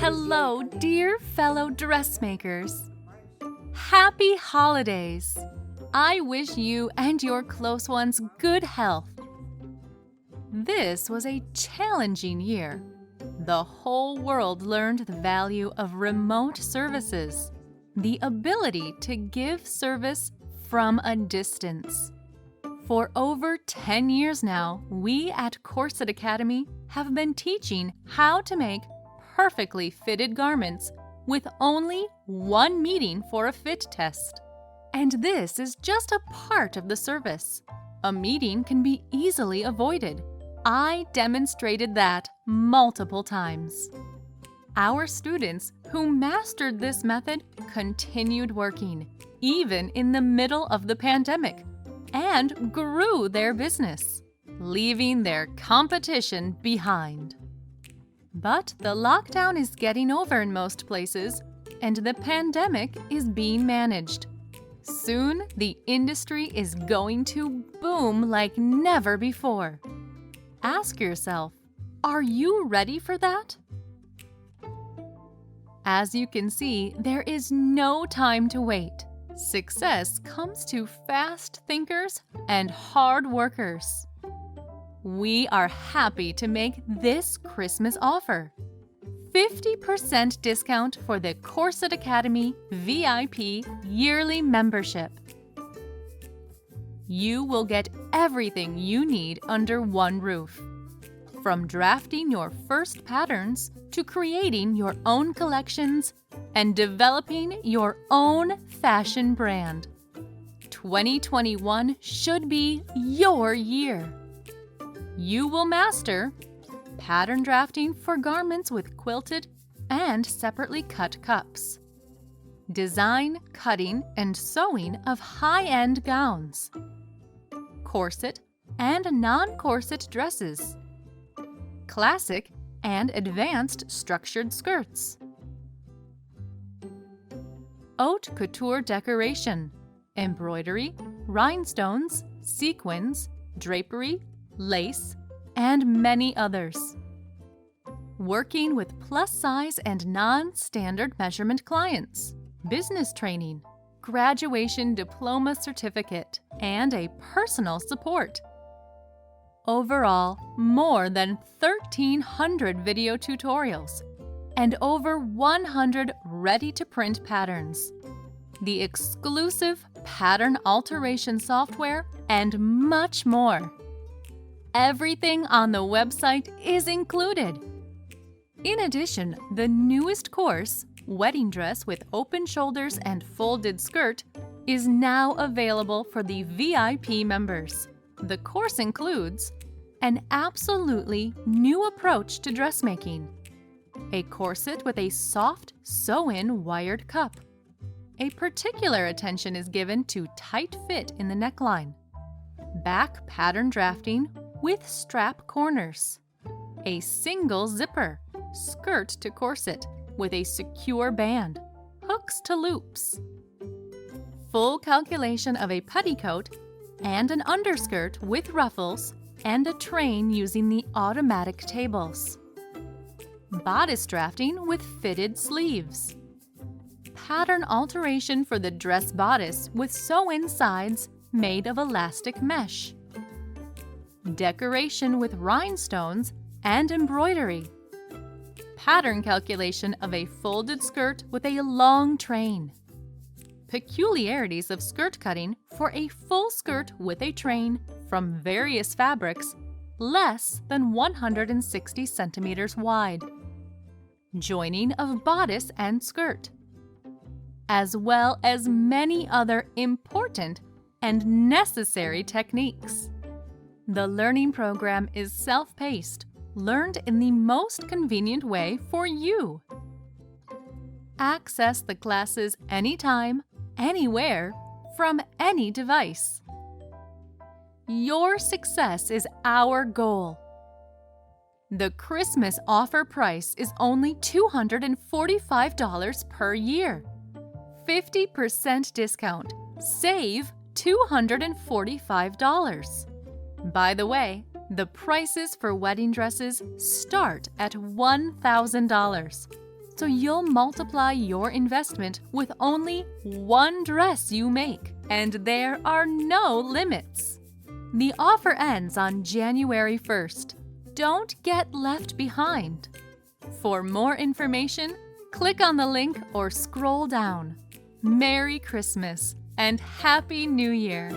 Hello, dear fellow dressmakers. Happy holidays! I wish you and your close ones good health. This was a challenging year. The whole world learned the value of remote services, the ability to give service from a distance. For over 10 years now, we at Corset Academy have been teaching how to make perfectly fitted garments with only one meeting for a fit test. And this is just a part of the service. A meeting can be easily avoided. I demonstrated that multiple times. Our students who mastered this method continued working, even in the middle of the pandemic, and grew their business, leaving their competition behind. But the lockdown is getting over in most places, and the pandemic is being managed. Soon, the industry is going to boom like never before. Ask yourself, are you ready for that? As you can see, there is no time to wait. Success comes to fast thinkers and hard workers. We are happy to make this Christmas offer. 50% discount for the Corset Academy VIP yearly membership. You will get everything you need under one roof. From drafting your first patterns to creating your own collections and developing your own fashion brand. 2021 should be your year. You will master pattern drafting for garments with quilted and separately cut cups, design, cutting, and sewing of high-end gowns, corset and non-corset dresses, classic and advanced structured skirts, haute couture decoration, embroidery, rhinestones, sequins, drapery, lace, and many others. Working with plus-size and non-standard measurement clients, business training, graduation diploma certificate, and a personal support. Overall, more than 1,300 video tutorials and over 100 ready-to-print patterns, the exclusive pattern alteration software, and much more. Everything on the website is included. In addition, the newest course, Wedding Dress with Open Shoulders and Folded Skirt, is now available for the VIP members. The course includes an absolutely new approach to dressmaking, a corset with a soft sew-in wired cup. A particular attention is given to tight fit in the neckline, back pattern drafting with strap corners, a single zipper, skirt to corset with a secure band, hooks to loops, full calculation of a petticoat and an underskirt with ruffles and a train using the automatic tables, bodice drafting with fitted sleeves, pattern alteration for the dress bodice with sew-in sides made of elastic mesh, decoration with rhinestones and embroidery, pattern calculation of a folded skirt with a long train, peculiarities of skirt cutting for a full skirt with a train from various fabrics less than 160 centimeters wide, joining of bodice and skirt, as well as many other important and necessary techniques. The learning program is self-paced, learned in the most convenient way for you. Access the classes anytime, anywhere, from any device. Your success is our goal. The Christmas offer price is only $245 per year. 50% discount. Save $245. By the way, the prices for wedding dresses start at $1,000. so you'll multiply your investment with only one dress you make, and there are no limits. The offer ends on January 1st. Don't get left behind. For more information, click on the link or scroll down. Merry Christmas and Happy New Year!